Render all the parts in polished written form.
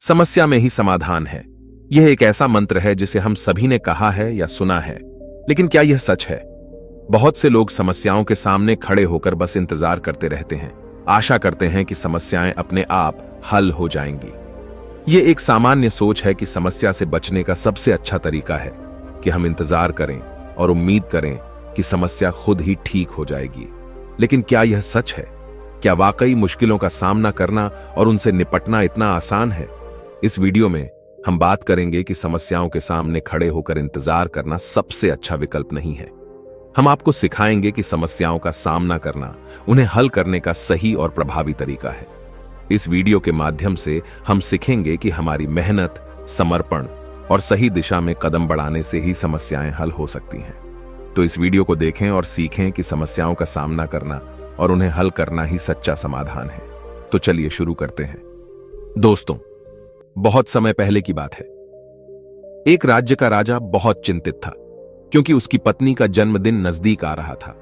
समस्या में ही समाधान है। यह एक ऐसा मंत्र है जिसे हम सभी ने कहा है या सुना है, लेकिन क्या यह सच है? बहुत से लोग समस्याओं के सामने खड़े होकर बस इंतजार करते रहते हैं, आशा करते हैं कि समस्याएं अपने आप हल हो जाएंगी। यह एक सामान्य सोच है कि समस्या से बचने का सबसे अच्छा तरीका है कि हम इंतजार करें और उम्मीद करें कि समस्या खुद ही ठीक हो जाएगी। लेकिन क्या यह सच है? क्या वाकई मुश्किलों का सामना करना और उनसे निपटना इतना आसान है? इस वीडियो में हम बात करेंगे कि समस्याओं के सामने खड़े होकर इंतजार करना सबसे अच्छा विकल्प नहीं है। हम आपको सिखाएंगे कि समस्याओं का सामना करना, उन्हें हल करने का सही और प्रभावी तरीका है। इस वीडियो के माध्यम से हम सीखेंगे कि हमारी मेहनत, समर्पण और सही दिशा में कदम बढ़ाने से ही समस्याएं हल हो सकती हैं। तो इस वीडियो को देखें और सीखें कि समस्याओं का सामना करना और उन्हें हल करना ही सच्चा समाधान है। तो चलिए शुरू करते हैं। दोस्तों, बहुत समय पहले की बात है। एक राज्य का राजा बहुत चिंतित था क्योंकि उसकी पत्नी का जन्मदिन नजदीक आ रहा था।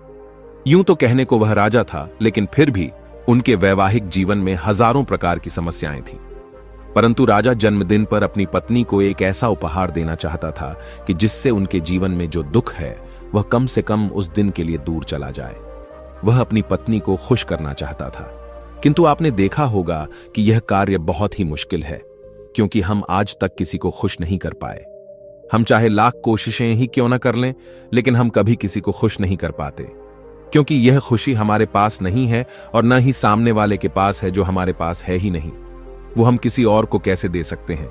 यूं तो कहने को वह राजा था, लेकिन फिर भी उनके वैवाहिक जीवन में हजारों प्रकार की समस्याएं थीं। परंतु राजा जन्मदिन पर अपनी पत्नी को एक ऐसा उपहार देना चाहता था कि जिससे उनके जीवन में जो दुख है वह कम से कम उस दिन के लिए दूर चला जाए। वह अपनी पत्नी को खुश करना चाहता था, किंतु आपने देखा होगा कि यह कार्य बहुत ही मुश्किल है, क्योंकि हम आज तक किसी को खुश नहीं कर पाए। हम चाहे लाख कोशिशें ही क्यों न कर लें, लेकिन हम कभी किसी को खुश नहीं कर पाते, क्योंकि यह खुशी हमारे पास नहीं है और न ही सामने वाले के पास है, जो हमारे पास है ही नहीं। वो हम किसी और को कैसे दे सकते हैं?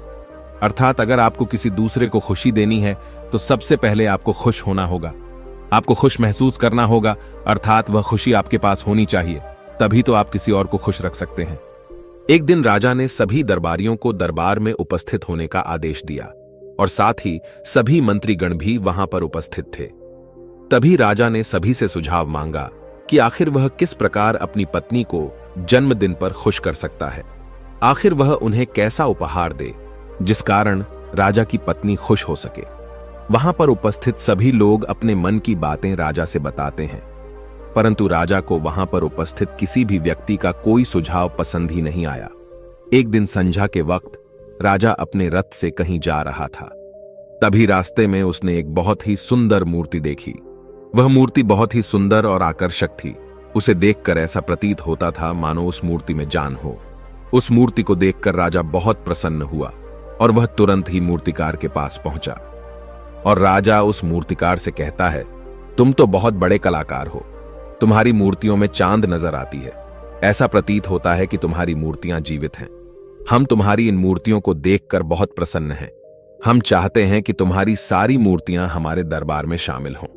अर्थात अगर आपको किसी दूसरे को खुशी देनी है तो सबसे पहले आपको खुश होना होगा, आपको खुश महसूस करना होगा, अर्थात वह खुशी आपके पास होनी चाहिए, तभी तो आप किसी और को खुश रख सकते हैं। एक दिन राजा ने सभी दरबारियों को दरबार में उपस्थित होने का आदेश दिया और साथ ही सभी मंत्रीगण भी वहां पर उपस्थित थे। तभी राजा ने सभी से सुझाव मांगा कि आखिर वह किस प्रकार अपनी पत्नी को जन्मदिन पर खुश कर सकता है। आखिर वह उन्हें कैसा उपहार दे जिस कारण राजा की पत्नी खुश हो सके। वहां पर उपस्थित सभी लोग अपने मन की बातें राजा से बताते हैं, परंतु राजा को वहां पर उपस्थित किसी भी व्यक्ति का कोई सुझाव पसंद ही नहीं आया। एक दिन संध्या के वक्त राजा अपने रथ से कहीं जा रहा था। तभी रास्ते में उसने एक बहुत ही सुंदर मूर्ति देखी। वह मूर्ति बहुत ही सुंदर और आकर्षक थी। उसे देखकर ऐसा प्रतीत होता था मानो उस मूर्ति में जान हो। उस मूर्ति को देखकर राजा बहुत प्रसन्न हुआ और वह तुरंत ही मूर्तिकार के पास पहुंचा। और राजा उस मूर्तिकार से कहता है, तुम तो बहुत बड़े कलाकार हो, तुम्हारी मूर्तियों में चांद नजर आती है। ऐसा प्रतीत होता है कि तुम्हारी मूर्तियां जीवित हैं। हम तुम्हारी इन मूर्तियों को देखकर बहुत प्रसन्न हैं। हम चाहते हैं कि तुम्हारी सारी मूर्तियां हमारे दरबार में शामिल हों।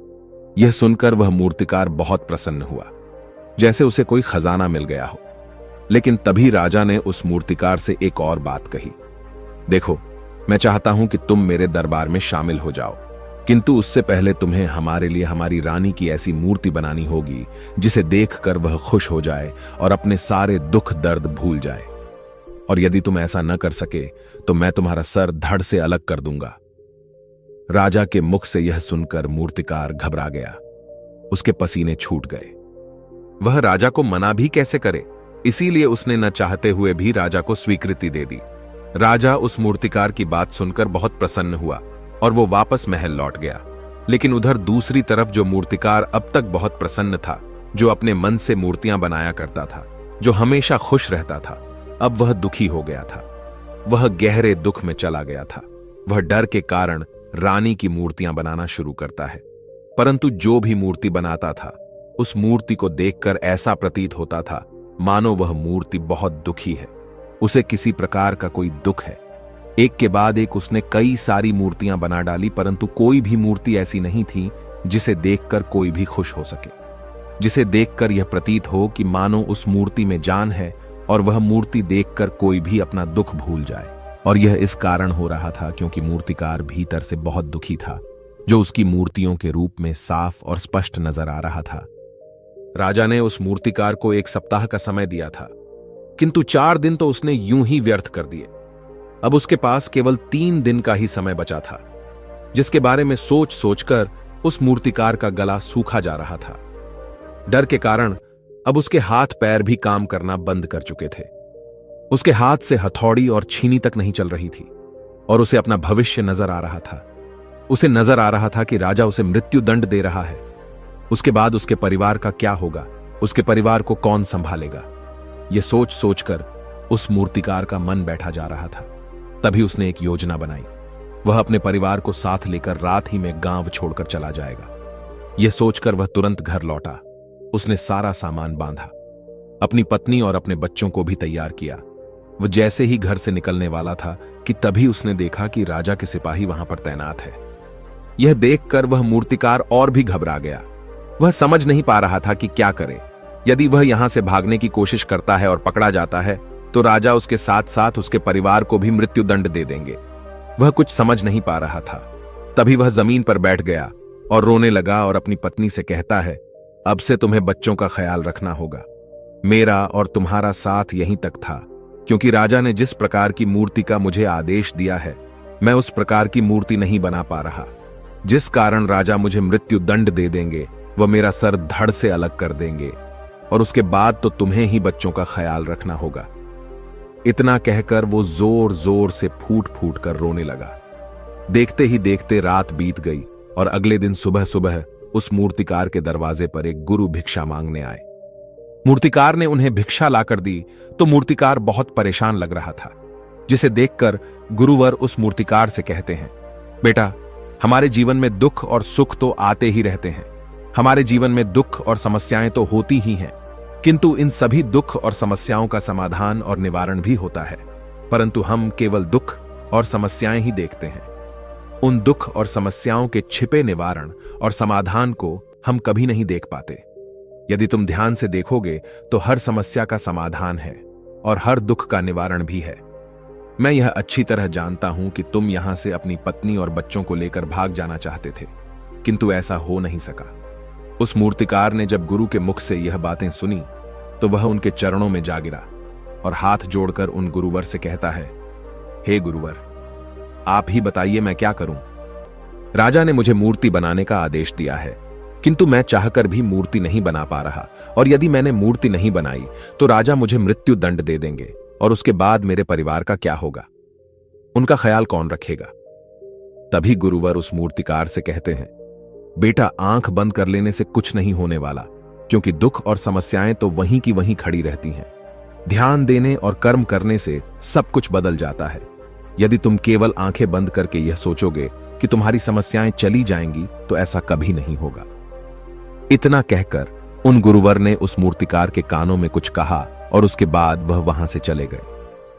यह सुनकर वह मूर्तिकार बहुत प्रसन्न हुआ, जैसे उसे कोई खजाना मिल गया हो। लेकिन तभी राजा ने उस मूर्तिकार से एक और बात कही, देखो, मैं चाहता हूं कि तुम मेरे दरबार में शामिल हो जाओ, किंतु उससे पहले तुम्हें हमारे लिए हमारी रानी की ऐसी मूर्ति बनानी होगी जिसे देखकर वह खुश हो जाए और अपने सारे दुख दर्द भूल जाए। और यदि तुम ऐसा न कर सके तो मैं तुम्हारा सर धड़ से अलग कर दूंगा। राजा के मुख से यह सुनकर मूर्तिकार घबरा गया। उसके पसीने छूट गए। वह राजा को मना भी कैसे करे, इसीलिए उसने न चाहते हुए भी राजा को स्वीकृति दे दी। राजा उस मूर्तिकार की बात सुनकर बहुत प्रसन्न हुआ और वो वापस महल लौट गया। लेकिन उधर दूसरी तरफ जो मूर्तिकार अब तक बहुत प्रसन्न था, जो अपने मन से मूर्तियां बनाया करता था, जो हमेशा खुश रहता था, अब वह दुखी हो गया था। वह गहरे दुख में चला गया था। वह डर के कारण रानी की मूर्तियां बनाना शुरू करता है, परंतु जो भी मूर्ति बनाता था उस मूर्ति को देखकर ऐसा प्रतीत होता था मानो वह मूर्ति बहुत दुखी है, उसे किसी प्रकार का कोई दुख है। एक के बाद एक उसने कई सारी मूर्तियां बना डाली, परंतु कोई भी मूर्ति ऐसी नहीं थी जिसे देखकर कोई भी खुश हो सके, जिसे देखकर यह प्रतीत हो कि मानो उस मूर्ति में जान है और वह मूर्ति देखकर कोई भी अपना दुख भूल जाए। और यह इस कारण हो रहा था क्योंकि मूर्तिकार भीतर से बहुत दुखी था, जो उसकी मूर्तियों के रूप में साफ और स्पष्ट नजर आ रहा था। राजा ने उस मूर्तिकार को 1 सप्ताह का समय दिया था, किंतु 4 दिन तो उसने यूं ही व्यर्थ कर दिए। अब उसके पास केवल 3 दिन का ही समय बचा था, जिसके बारे में सोच सोचकर उस मूर्तिकार का गला सूखा जा रहा था। डर के कारण अब उसके हाथ पैर भी काम करना बंद कर चुके थे। उसके हाथ से हथौड़ी और छीनी तक नहीं चल रही थी और उसे अपना भविष्य नजर आ रहा था। उसे नजर आ रहा था कि राजा उसे मृत्यु दंड दे रहा है। उसके बाद उसके परिवार का क्या होगा, उसके परिवार को कौन संभालेगा। यह सोच सोचकर उस मूर्तिकार का मन बैठा जा रहा था। तभी उसने एक योजना बनाई। वह अपने परिवार को साथ लेकर रात ही में गांव छोड़कर चला जाएगा। यह सोचकर वह तुरंत घर लौटा। उसने सारा सामान बांधा, अपनी पत्नी और अपने बच्चों को भी तैयार किया। वह जैसे ही घर से निकलने वाला था कि तभी उसने देखा कि राजा के सिपाही वहां पर तैनात है। यह देखकर वह मूर्तिकार और भी घबरा गया। वह समझ नहीं पा रहा था कि क्या करे। यदि वह यहां से भागने की कोशिश करता है और पकड़ा जाता है तो राजा उसके साथ साथ उसके परिवार को भी मृत्यु दंड दे देंगे। वह कुछ समझ नहीं पा रहा था। तभी वह जमीन पर बैठ गया और रोने लगा और अपनी पत्नी से कहता है, अब से तुम्हें बच्चों का ख्याल रखना होगा। मेरा और तुम्हारा साथ यहीं तक था, क्योंकि राजा ने जिस प्रकार की मूर्ति का मुझे आदेश दिया है मैं उस प्रकार की मूर्ति नहीं बना पा रहा, जिस कारण राजा मुझे मृत्यु दंड दे देंगे। वह मेरा सर धड़ से अलग कर देंगे और उसके बाद तो तुम्हें ही बच्चों का ख्याल रखना होगा। इतना कहकर वो जोर जोर से फूट फूट कर रोने लगा। देखते ही देखते रात बीत गई और अगले दिन सुबह सुबह उस मूर्तिकार के दरवाजे पर एक गुरु भिक्षा मांगने आए। मूर्तिकार ने उन्हें भिक्षा लाकर दी तो मूर्तिकार बहुत परेशान लग रहा था, जिसे देखकर गुरुवर उस मूर्तिकार से कहते हैं, बेटा, हमारे जीवन में दुख और सुख तो आते ही रहते हैं। हमारे जीवन में दुख और समस्याएं तो होती ही हैं, किंतु इन सभी दुख और समस्याओं का समाधान और निवारण भी होता है, परंतु हम केवल दुख और समस्याएं ही देखते हैं। उन दुख और समस्याओं के छिपे निवारण और समाधान को हम कभी नहीं देख पाते। यदि तुम ध्यान से देखोगे तो हर समस्या का समाधान है और हर दुख का निवारण भी है। मैं यह अच्छी तरह जानता हूं कि तुम यहां से अपनी पत्नी और बच्चों को लेकर भाग जाना चाहते थे, किंतु ऐसा हो नहीं सका। उस मूर्तिकार ने जब गुरु के मुख से यह बातें सुनी तो वह उनके चरणों में जा गिरा और हाथ जोड़कर उन गुरुवर से कहता है, हे गुरुवर, आप ही बताइए मैं क्या करूं। राजा ने मुझे मूर्ति बनाने का आदेश दिया है, किंतु मैं चाहकर भी मूर्ति नहीं बना पा रहा, और यदि मैंने मूर्ति नहीं बनाई तो राजा मुझे मृत्यु दंड दे देंगे और उसके बाद मेरे परिवार का क्या होगा, उनका ख्याल कौन रखेगा। तभी गुरुवर उस मूर्तिकार से कहते हैं, बेटा, आंख बंद कर लेने से कुछ नहीं होने वाला, क्योंकि दुख और समस्याएं तो वहीं की वहीं खड़ी रहती हैं। ध्यान देने और कर्म करने से सब कुछ बदल जाता है। यदि तुम केवल आंखें बंद करके यह सोचोगे कि तुम्हारी समस्याएं चली जाएंगी तो ऐसा कभी नहीं होगा। इतना कहकर उन गुरुवर ने उस मूर्तिकार के कानों में कुछ कहा और उसके बाद वह वहां से चले गए।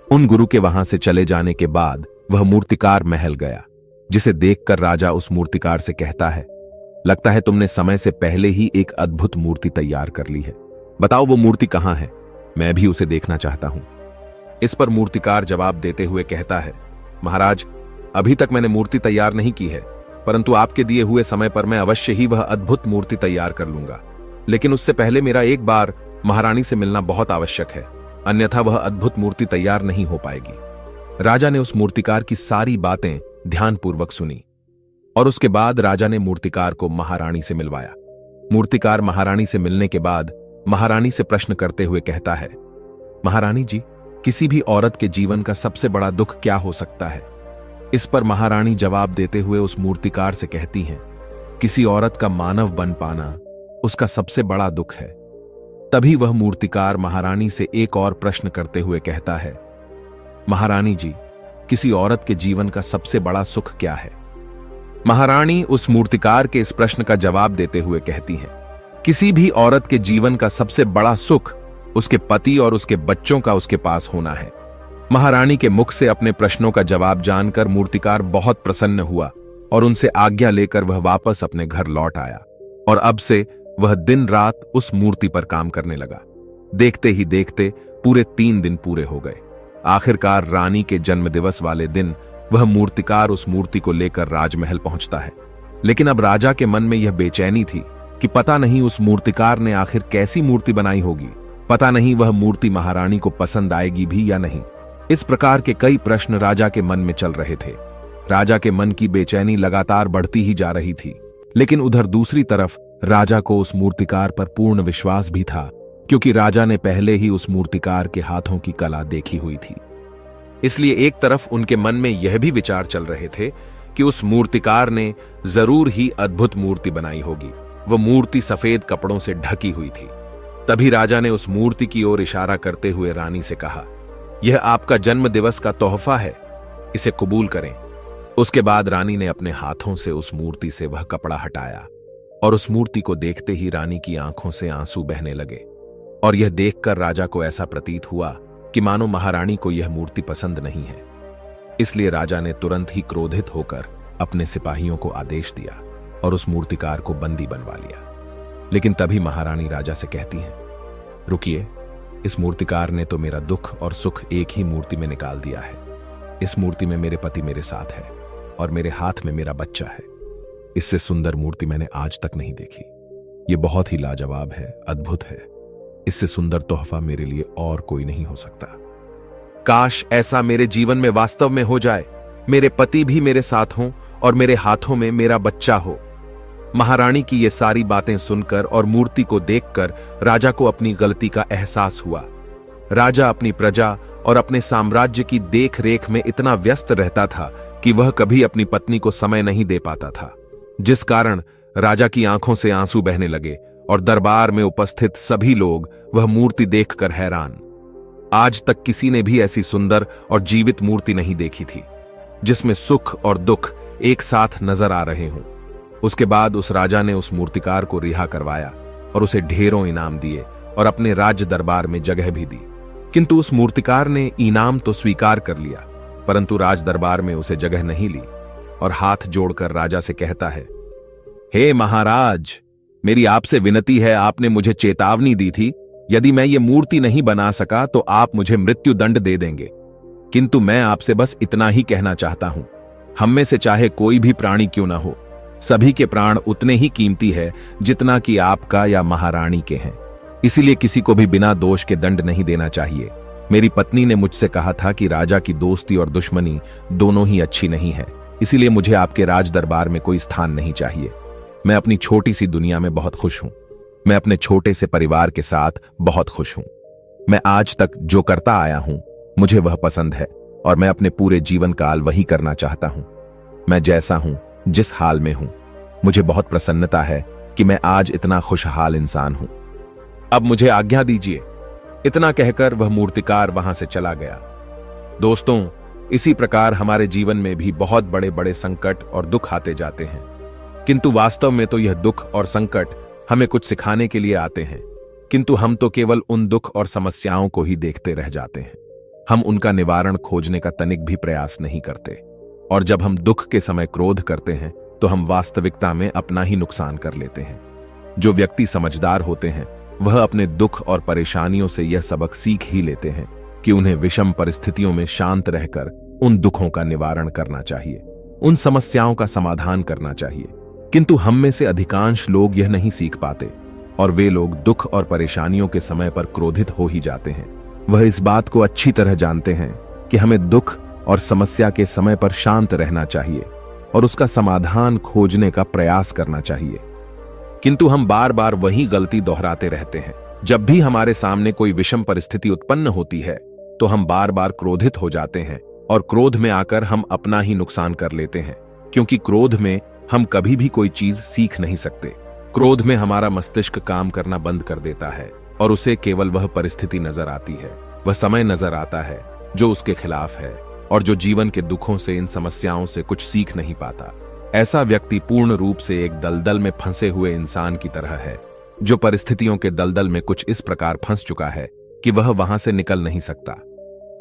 उन गुरु के वहां से चले जाने के बाद वह मूर्तिकार महल गया, जिसे देखकर राजा उस मूर्तिकार से कहता है, लगता है तुमने समय से पहले ही एक अद्भुत मूर्ति तैयार कर ली है। बताओ वो मूर्ति कहां है, मैं भी उसे देखना चाहता हूं। इस पर मूर्तिकार जवाब देते हुए कहता है, महाराज, अभी तक मैंने मूर्ति तैयार नहीं की है, परंतु आपके दिए हुए समय पर मैं अवश्य ही वह अद्भुत मूर्ति तैयार कर लूंगा। लेकिन उससे पहले मेरा एक बार महारानी से मिलना बहुत आवश्यक है, अन्यथा वह अद्भुत मूर्ति तैयार नहीं हो पाएगी। राजा ने उस मूर्तिकार की सारी बातें ध्यानपूर्वक सुनी और उसके बाद राजा ने मूर्तिकार को महारानी से मिलवाया। मूर्तिकार महारानी से मिलने के बाद महारानी से प्रश्न करते हुए कहता है, महारानी जी, किसी भी औरत के जीवन का सबसे बड़ा दुख क्या हो सकता है। इस पर महारानी जवाब देते हुए उस मूर्तिकार से कहती हैं, किसी औरत का मानव बन पाना उसका सबसे बड़ा दुख है। तभी वह मूर्तिकार महारानी से एक और प्रश्न करते हुए कहता है, महारानी जी, किसी औरत के जीवन का सबसे बड़ा सुख क्या है। महारानी उस मूर्तिकार के इस प्रश्न का जवाब देते हुए कहती हैं, किसी भी औरत के जीवन का सबसे बड़ा सुख उसके पति और उसके बच्चों का उसके पास होना है। महारानी के मुख से अपने प्रश्नों का जवाब जानकर मूर्तिकार बहुत प्रसन्न हुआ और उनसे आज्ञा लेकर वह वापस अपने घर लौट आया और अब से वह दिन रात उस मूर्ति पर काम करने लगा। देखते ही देखते पूरे 3 दिन पूरे हो गए। आखिरकार रानी के जन्मदिवस वाले दिन वह मूर्तिकार उस मूर्ति को लेकर राजमहल पहुंचता है। लेकिन अब राजा के मन में यह बेचैनी थी कि पता नहीं उस मूर्तिकार ने आखिर कैसी मूर्ति बनाई होगी, पता नहीं वह मूर्ति महारानी को पसंद आएगी भी या नहीं। इस प्रकार के कई प्रश्न राजा के मन में चल रहे थे। राजा के मन की बेचैनी लगातार बढ़ती ही जा रही थी, लेकिन उधर दूसरी तरफ राजा को उस मूर्तिकार पर पूर्ण विश्वास भी था क्योंकि राजा ने पहले ही उस मूर्तिकार के हाथों की कला देखी हुई थी। इसलिए एक तरफ उनके मन में यह भी विचार चल रहे थे कि उस मूर्तिकार ने जरूर ही अद्भुत मूर्ति बनाई होगी। वह मूर्ति सफेद कपड़ों से ढकी हुई थी। तभी राजा ने उस मूर्ति की ओर इशारा करते हुए रानी से कहा, यह आपका जन्म दिवस का तोहफा है, इसे कबूल करें। उसके बाद रानी ने अपने हाथों से उस मूर्ति से वह कपड़ा हटाया और उस मूर्ति को देखते ही रानी की आंखों से आंसू बहने लगे। और यह देखकर राजा को ऐसा प्रतीत हुआ कि मानो महारानी को यह मूर्ति पसंद नहीं है। इसलिए राजा ने तुरंत ही क्रोधित होकर अपने सिपाहियों को आदेश दिया और उस मूर्तिकार को बंदी बनवा लिया। लेकिन तभी महारानी राजा से कहती हैं, रुकिए, इस मूर्तिकार ने तो मेरा दुख और सुख एक ही मूर्ति में निकाल दिया है। इस मूर्ति में मेरे पति मेरे साथ है और मेरे हाथ में मेरा बच्चा है। इससे सुंदर मूर्ति मैंने आज तक नहीं देखी। ये बहुत ही लाजवाब है, अद्भुत है। इससे सुंदर तोहफा मेरे लिए और कोई नहीं हो सकता। काश ऐसा मेरे जीवन में वास्तव में हो जाए, मेरे पति भी मेरे साथ हों और मेरे हाथों में मेरा बच्चा हो। महारानी की ये सारी बातें सुनकर और मूर्ति को देखकर राजा को अपनी गलती का एहसास हुआ। राजा अपनी प्रजा और अपने साम्राज्य की देख रेख में इतना व्यस्त रहता था कि वह कभी अपनी पत्नी को समय नहीं दे पाता था, जिस कारण राजा की आंखों से आंसू बहने लगे और दरबार में उपस्थित सभी लोग वह मूर्ति देखकर हैरान। आज तक किसी ने भी ऐसी सुंदर और जीवित मूर्ति नहीं देखी थी, जिसमें सुख और दुख एक साथ नजर आ रहे हों। उसके बाद उस राजा ने उस मूर्तिकार को रिहा करवाया और उसे ढेरों इनाम दिए और अपने राज्य दरबार में जगह भी दी। किंतु उस मूर्तिकार ने इनाम तो स्वीकार कर लिया, परंतु राज दरबार में उसे जगह नहीं ली और हाथ जोड़कर राजा से कहता है, हे महाराज, मेरी आपसे विनती है, आपने मुझे चेतावनी दी थी, यदि मैं ये मूर्ति नहीं बना सका तो आप मुझे मृत्यु दंड दे देंगे। किंतु मैं आपसे बस इतना ही कहना चाहता हूं, हम में से चाहे कोई भी प्राणी क्यों ना हो, सभी के प्राण उतने ही कीमती है जितना कि आपका या महारानी के हैं। इसीलिए किसी को भी बिना दोष के दंड नहीं देना चाहिए। मेरी पत्नी ने मुझसे कहा था कि राजा की दोस्ती और दुश्मनी दोनों ही अच्छी नहीं है, इसीलिए मुझे आपके राज दरबार में कोई स्थान नहीं चाहिए। मैं अपनी छोटी सी दुनिया में बहुत खुश हूं। मैं अपने छोटे से परिवार के साथ बहुत खुश हूं। मैं आज तक जो करता आया हूं, मुझे वह पसंद है और मैं अपने पूरे जीवन काल वही करना चाहता हूं। मैं जैसा हूं, जिस हाल में हूं, मुझे बहुत प्रसन्नता है कि मैं आज इतना खुशहाल इंसान हूं। अब मुझे आज्ञा दीजिए। इतना कहकर वह मूर्तिकार वहां से चला गया। दोस्तों, इसी प्रकार हमारे जीवन में भी बहुत बड़े बड़े संकट और दुख आते जाते हैं, किंतु वास्तव में तो यह दुख और संकट हमें कुछ सिखाने के लिए आते हैं, किंतु हम तो केवल उन दुख और समस्याओं को ही देखते रह जाते हैं। हम उनका निवारण खोजने का तनिक भी प्रयास नहीं करते, और जब हम दुख के समय क्रोध करते हैं तो हम वास्तविकता में अपना ही नुकसान कर लेते हैं। जो व्यक्ति समझदार होते हैं वह अपने दुख और परेशानियों से यह सबक सीख ही लेते हैं कि उन्हें विषम परिस्थितियों में शांत रहकर उन दुखों का निवारण करना चाहिए, उन समस्याओं का समाधान करना चाहिए। किंतु हम में से अधिकांश लोग यह नहीं सीख पाते और वे लोग दुख और परेशानियों के समय पर क्रोधित हो ही जाते हैं। वह इस बात को अच्छी तरह जानते हैं कि हमें दुख और समस्या के समय पर शांत रहना चाहिए और उसका समाधान खोजने का प्रयास करना चाहिए, किंतु हम बार बार वही गलती दोहराते रहते हैं। जब भी हमारे सामने कोई विषम परिस्थिति उत्पन्न होती है तो हम बार बार क्रोधित हो जाते हैं और क्रोध में आकर हम अपना ही नुकसान कर लेते हैं, क्योंकि क्रोध में हम कभी भी कोई चीज सीख नहीं सकते। क्रोध में हमारा मस्तिष्क काम करना बंद कर देता है और उसे केवल वह परिस्थिति नजर आती है, वह समय नजर आता है जो उसके खिलाफ है और जो जीवन के दुखों से, इन समस्याओं से कुछ सीख नहीं पाता। ऐसा व्यक्ति पूर्ण रूप से एक दलदल में फंसे हुए इंसान की तरह है, जो परिस्थितियों के दलदल में कुछ इस प्रकार फंस चुका है कि वह वहां से निकल नहीं सकता।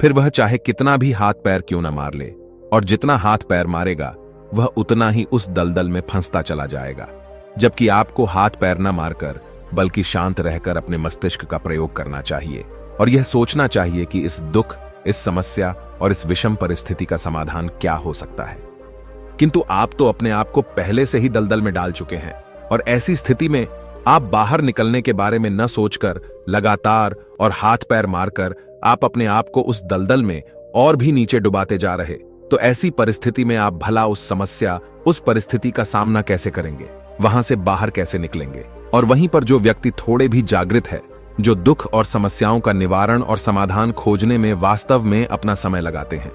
फिर वह चाहे कितना भी हाथ पैर क्यों न मार ले, और जितना हाथ पैर मारेगा वह उतना ही उस दलदल में फंसता चला जाएगा। जबकि आपको हाथ पैर न मारकर बल्कि शांत रहकर अपने मस्तिष्क का प्रयोग करना चाहिए और यह सोचना चाहिए कि इस दुख, इस समस्या और इस विषम परिस्थिति का समाधान क्या हो सकता है। किंतु आप तो अपने आप को पहले से ही दलदल में डाल चुके हैं और ऐसी स्थिति में आप बाहर निकलने के बारे में न सोचकर लगातार और हाथ पैर मारकर आप अपने आप को उस दलदल में और भी नीचे डुबाते जा रहे। तो ऐसी परिस्थिति में आप भला उस समस्या, उस परिस्थिति का सामना कैसे करेंगे, वहां से बाहर कैसे निकलेंगे? और वहीं पर जो व्यक्ति थोड़े भी जागृत है जो दुख और समस्याओं का निवारण और समाधान खोजने में वास्तव में अपना समय लगाते हैं।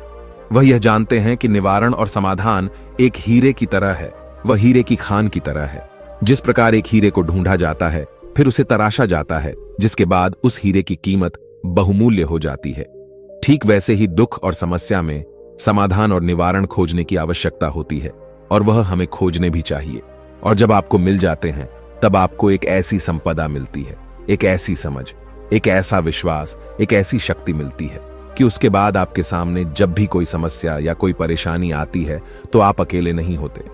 वह यह जानते हैं कि निवारण और समाधान एक हीरे की तरह है, वह हीरे की खान की तरह है। जिस प्रकार एक हीरे को ढूंढा जाता है, फिर उसे तराशा जाता है, जिसके बाद उस हीरे की कीमत बहुमूल्य हो जाती है, ठीक वैसे ही दुख और समस्या में समाधान और निवारण खोजने की आवश्यकता होती है, और वह हमें खोजने भी चाहिए। और जब आपको मिल जाते हैं, तब आपको एक ऐसी संपदा मिलती है, एक ऐसी समझ, एक ऐसा विश्वास, एक ऐसी शक्ति मिलती है कि उसके बाद आपके सामने जब भी कोई समस्या या कोई परेशानी आती है तो आप अकेले नहीं होते,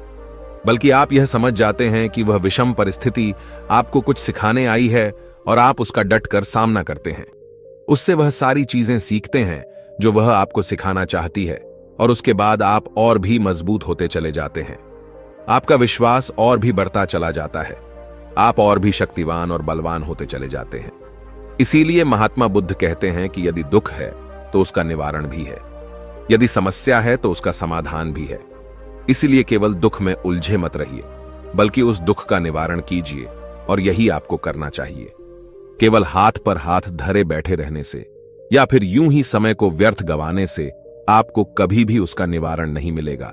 बल्कि आप यह समझ जाते हैं कि वह विषम परिस्थिति आपको कुछ सिखाने आई है और आप उसका डटकर सामना करते हैं। उससे वह सारी चीजें सीखते हैं जो वह आपको सिखाना चाहती है, और उसके बाद आप और भी मजबूत होते चले जाते हैं। आपका विश्वास और भी बढ़ता चला जाता है, आप और भी शक्तिवान और बलवान होते चले जाते हैं। इसीलिए महात्मा बुद्ध कहते हैं कि यदि दुख है तो उसका निवारण भी है, यदि समस्या है तो उसका समाधान भी है। इसलिए केवल दुख में उलझे मत रहिए, बल्कि उस दुख का निवारण कीजिए, और यही आपको करना चाहिए। केवल हाथ पर हाथ धरे बैठे रहने से या फिर यूं ही समय को व्यर्थ गंवाने से आपको कभी भी उसका निवारण नहीं मिलेगा,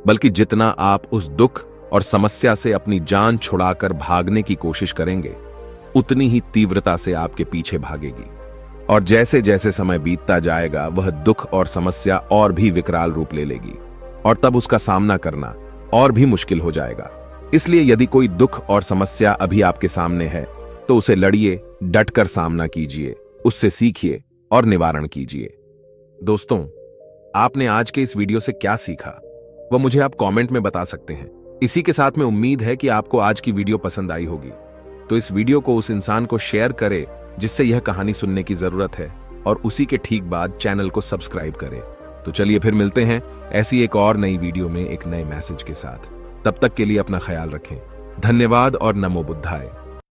बल्कि जितना आप उस दुख और समस्या से अपनी जान छुड़ाकर भागने की कोशिश करेंगे, उतनी ही तीव्रता से आपके पीछे भागेगी। और जैसे जैसे समय बीतता जाएगा, वह दुख और समस्या और भी विकराल रूप ले लेगी, और तब उसका सामना करना और भी मुश्किल हो जाएगा। इसलिए यदि कोई दुख और समस्या अभी आपके सामने है, तो उसे लड़िए, डटकर सामना कीजिए, उससे सीखिए और निवारण कीजिए। दोस्तों, आपने आज के इस वीडियो से क्या सीखा, वह मुझे आप कमेंट में बता सकते हैं। इसी के साथ में उम्मीद है कि आपको आज की वीडियो पसंद आई होगी, तो इस वीडियो को उस इंसान को शेयर करें जिससे यह कहानी सुनने की जरूरत है, और उसी के ठीक बाद चैनल को सब्सक्राइब करें। तो चलिए फिर मिलते हैं ऐसी एक और नई वीडियो में एक नए मैसेज के साथ। तब तक के लिए अपना ख्याल रखें। धन्यवाद और नमो बुद्धाय।